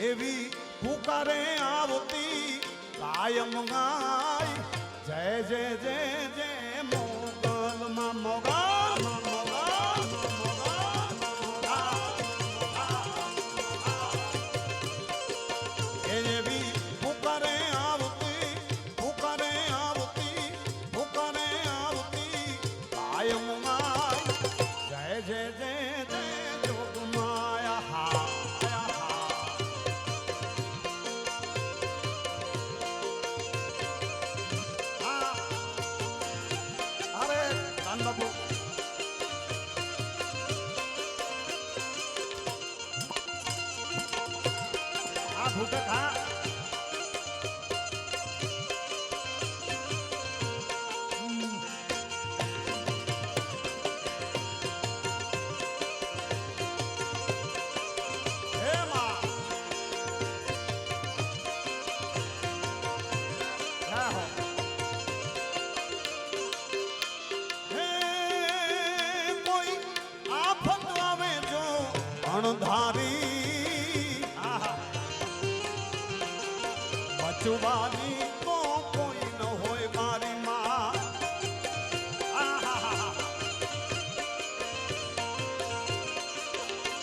એવી પુકારે આવતી કાયમ ગાય જય જય જય જય મોગલમાં મોગલમાં એવી પુકારે આવતી કાયમ ગાય જય જય જય જય જોગમાયા બાપુ આ ભૂટક હા ધારી બચવાની તો કોઈ ન હોય મારી માં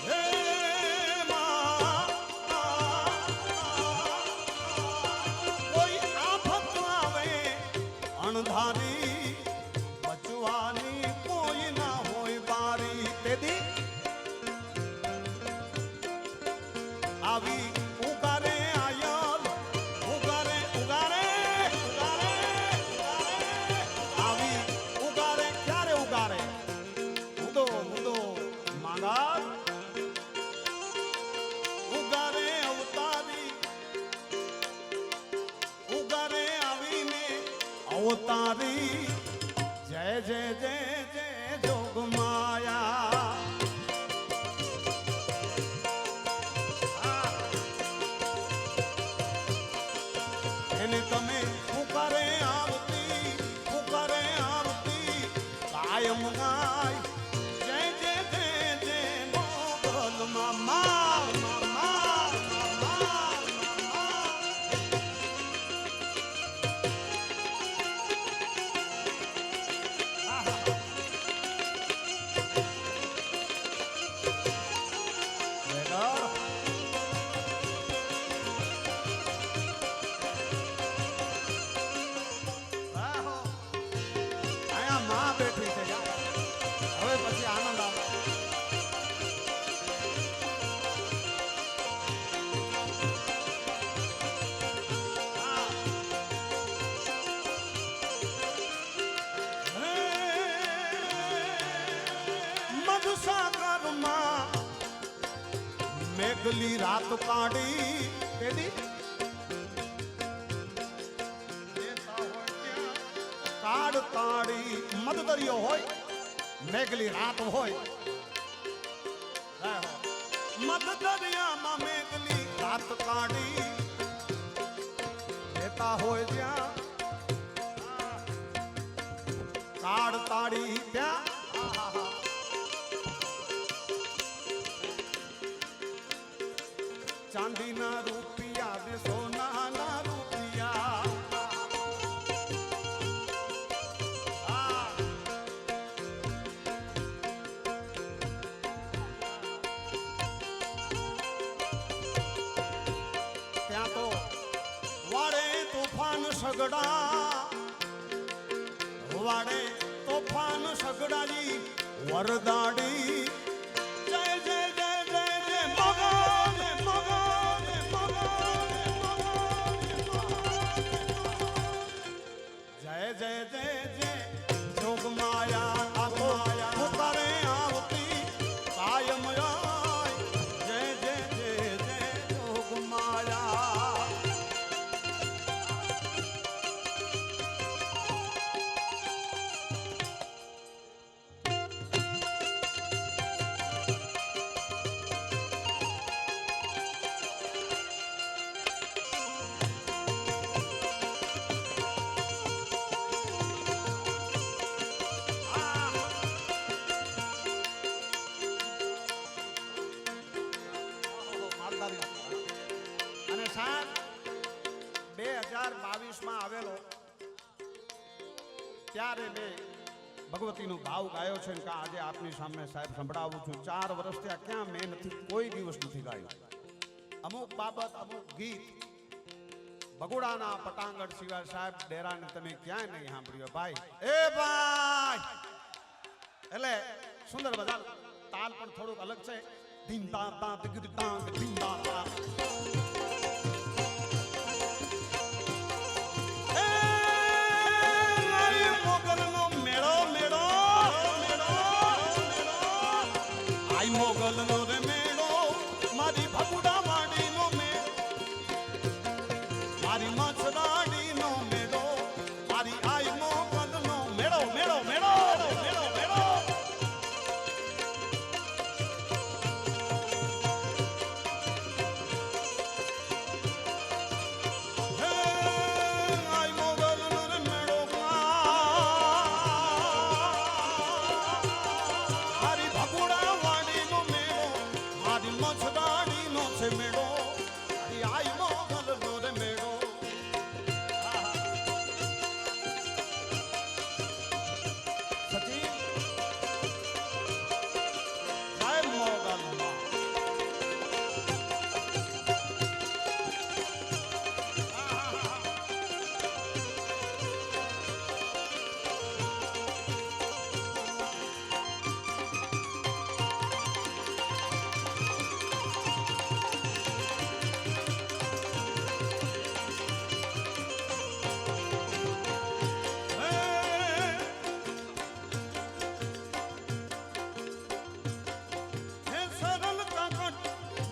હે માં કોઈ આફત આવે અણધારી બચવાની કોઈ ના હોય બારી તેદી આવી ઉગારે આયલ ઉગારે આવી ઉગારે ક્યારે ઉગારે ઉદો માંગા ઉગારે અવતારી ઉગારે આવીને અવતારી જય જય જય જય જોગમાયા તમે પુકારે આવતી કાયમ ગાય જય જય જય જય મોગલમાં બેઠી છે હવે પછી આનંદ આવે મધુસાગરમાં મેઘલી રાત કાઢી તેદી કાઢતાડી મધદરિયો હોય મેઘલી રાત હોય મધદરિયામાં મેઘલી રાત કાઢી દેતા હોય જ્યાં કાઢતાડી ત્યાં ચાંદીના રૂપિયા ને સોનાના રૂપિયા સગડા વાડે તોફાન સગડાજી વરદાડી જય જય જય જય જય જય જય જય જય જોગમાયા આયા પુકારે આવતી કાયમ જય જય જય જય જોગમાયા 2022 આવેલો ત્યારે મેં ભગવતીનો ભાવ ગાયો છે કે આજે આપની સામે સાહેબ સંભળાવું છું. 4 વર્ષથી આ ક્યાં મેં નથી કોઈ દિવસ નથી ગાયું. અમુક બાબત અમુક ગીત ભગોડાના પટાંગણ સિવાય સાહેબ ડેરાને તમે ક્યાંય નહીં સાંભળ્યો ભાઈ. એ ભાઈ એટલે સુંદર બધા તાલ પણ થોડુંક અલગ છે. ધીમ તા તા તિગિર તાંગ ધીમ તા તા. મોગલનો મેળો મેળો મેળો આઈ મોગલનો રે મેળો મારી ભગુડા વાડીનો મેળો મારી મચરાડીનો મેળો મારી આઈ મોગલનો મેળો મેળો મેળો મેળો મેળો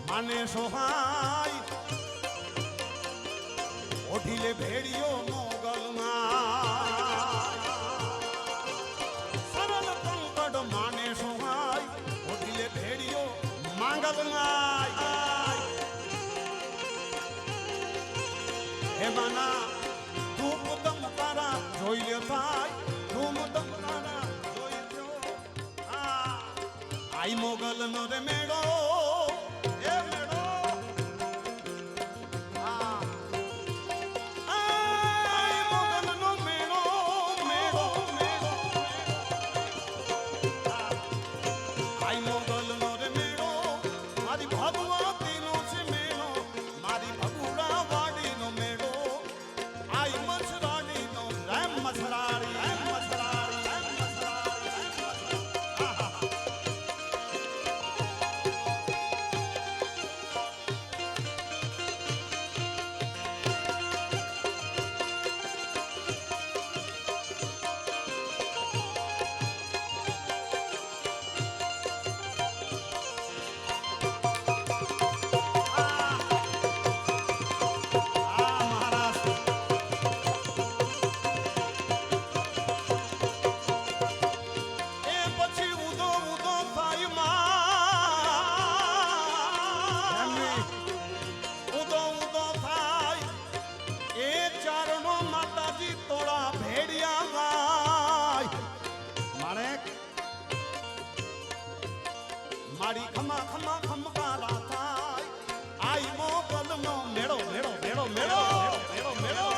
માને સોહાય ઓઢીલે ભેડિયો મોગલમાં સરળ કંકડ માને સોહાય ઓઢીલે ભેડિયો માંગલમાં હે માના ધૂપ દમ તારા જોઈ લે ભાઈ ધૂમ દમ તારા જોઈ લ્યો. આઈ મોગલનો રે મેળો મારી ખમા ખમા ખમકારા થાય આઈ મોગલનો મેળો મેળો મેળો મેળો મેળો મેળો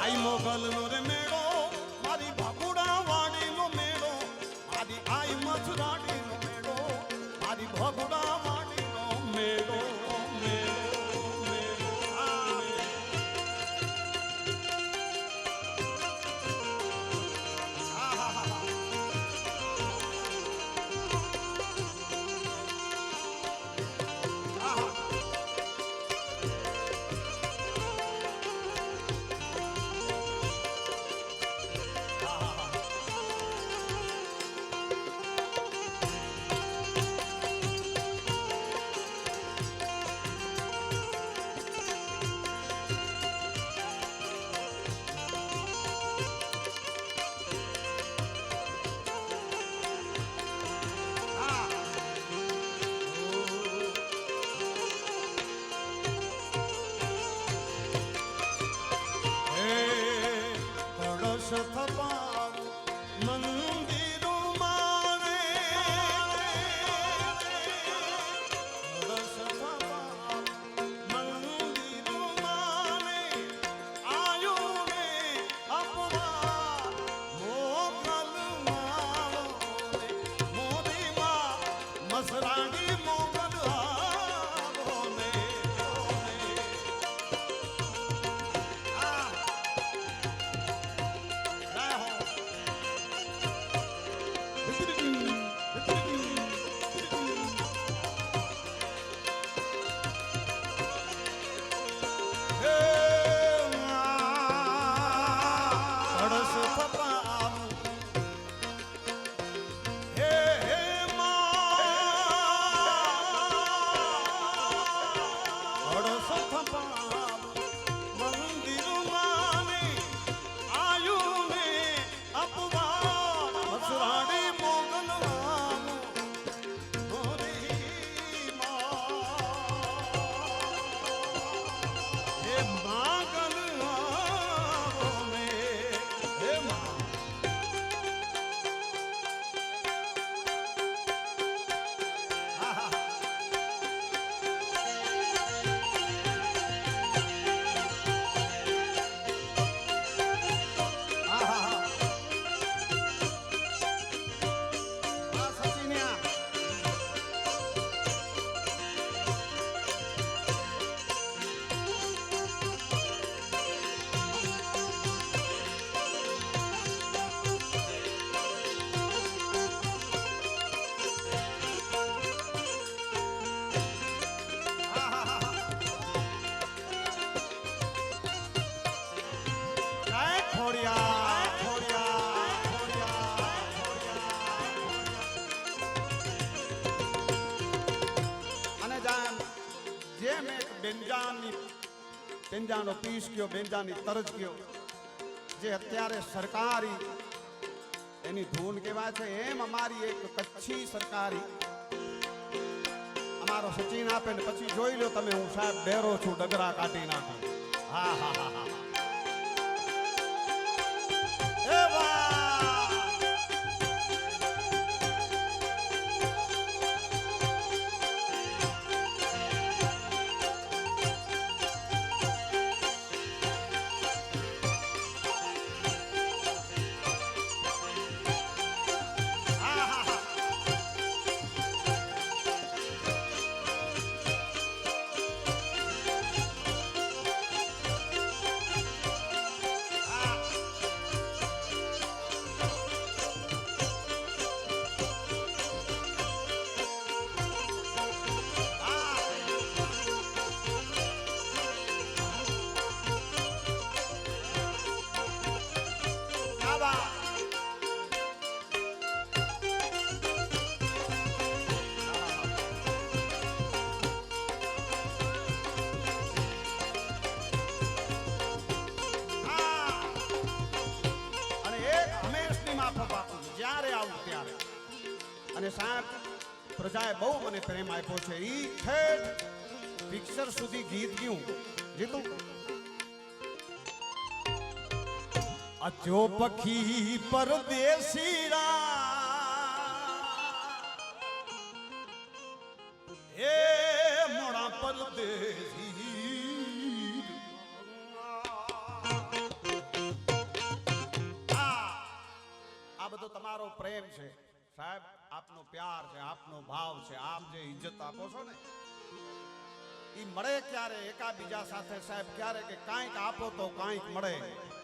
આઈ મોગલનો રે મેળો મારી ભગુડા વાડીનો મેળો મારી આઈ મથુરાડીનો મેળો મારી ભગુડા વાડીનો મેળો પાવ મંદિર માની આયુ ને અપવાદ મસરાડી મોગલ રામ મોરી હે માગલ આવો મે હે મા બેંજાનો પીસ કયો બેંજાની તરજ કયો જે અત્યારે સરકારી એની ધૂન કહેવાય છે એમ અમારી એક કચ્છી સરકારી અમારો સચિન આપે ને પછી જોઈ લો તમે હું સાહેબ ડેરો છું ડગરા કાઢી નાખું હા હા હા હા એ વાહ અને સાહેબ પ્રજાએ બહુ મને પ્રેમ આપ્યો છે ઈ ઠેઠ પિક્ચર સુધી ગીત ગયું જીતું અચો પખી પરદેસીરા એ મોડા પરદેસી આ બધો તમારો પ્રેમ છે સાહેબ આપનો પ્યાર છે આપનો ભાવ છે આપ જે ઇજ્જત આપો છો ને ઈ મળે ક્યારે એકાબીજા સાથે સાહેબ ક્યારે કે કાંઈક આપો તો કાંઈક મળે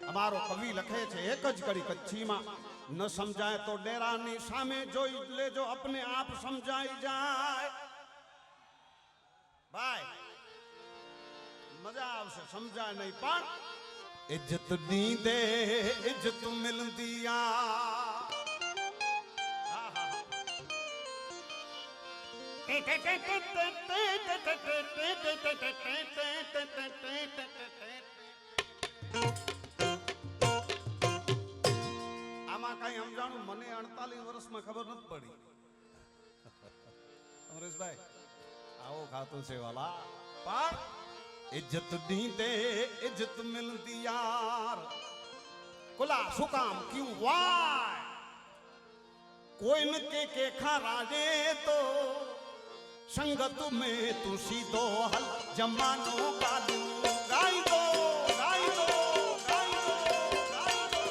અમારો કવિ લખે છે એક જ કડી કચ્છીમાં ન સમજાય તો ડેરાની સામે જોઈ લેજો અપને આપ સમજાઈ જાય ભાઈ મજા આવશે સમજાય નહીં પણ ઇજ્જત દી દે ઇજ્જત મિલતી આ આમાં કઈ સમજાણું મને 48 વર્ષમાં ખબર નથી પડી અમરેશભાઈ આવો ખાતું છે વાલા પણ ઇજ્જત દીદે ઇજ્જત મિલતી યાર કોલા શું કામ ક્યું વાય કોઈ ન કે ખા રાજે તો संगत में तू सीधो हल जमानो गालू गाई दो गाई दो गाई दो गाई दो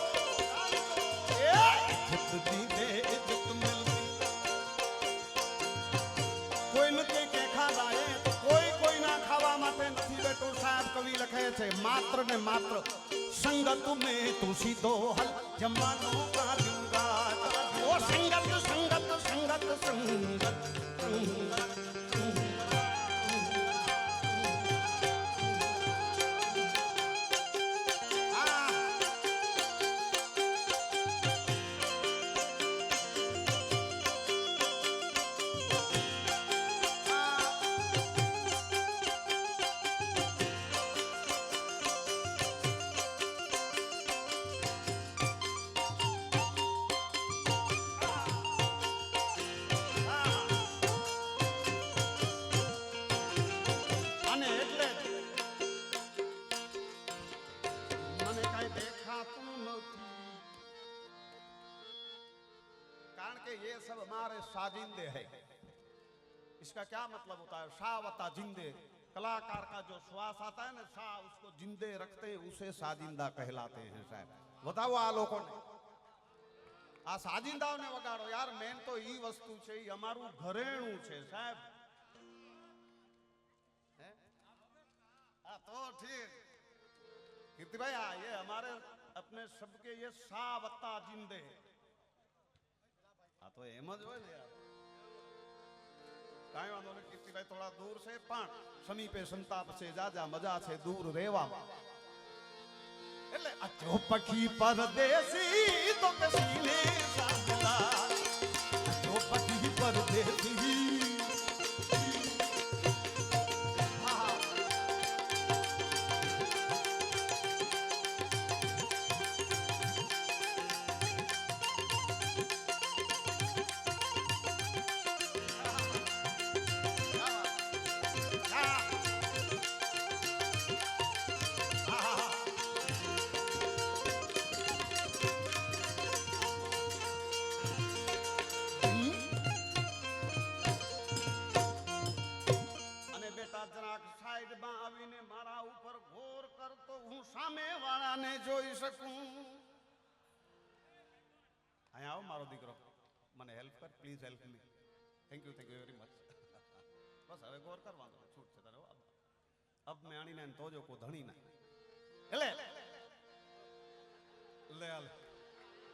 इज्जत दी दे इज्जत मिलती कोई न के खावाए तो कोई ना खावा માટે નથી બેઠો સાહેબ કવિ લખે છે માત્ર ને માત્ર સંગત में तू सीधो हल जमानो गालू ઓ સંગત સંગત સંગત સંગત हमारे साजिंदे है। इसका क्या मतलब होता है? शावता जिंदे, कलाकार का जो श्वास आता है ना, शाह उसको जिंदे रखते हैं, उसे साजिंदा कहलाते हैं। साहब बताओ आ लोगों ने आ साजिंदाओने वगाड़ो यार। मेन तो ई वस्तु छे, ई हमारू घरेणू छे साहब। तो ठीक कीर्ति भाई, ये हमारे अपने सबके ये सावता जिंदे। तो एम ज होय ने यार। काई वांधो नहीं कीर्ति भाई, थोड़ा दूर से पण समीपे संताप से जाजा मजा छे दूर रेवा। એટલે અચો પખી પરદેસી તો કસીને સાંભળા, અચો પખી પરદેસી। વાળાને જોઈ શકું। અહીંયા આવો મારો દીકરો, મને હેલ્પ કર please, help me. Thank you very much. બસ હવે ગોર કરવાનો છૂટ છે તારે। અબ મેં આણીને તો જો કો ધણી ના લે લે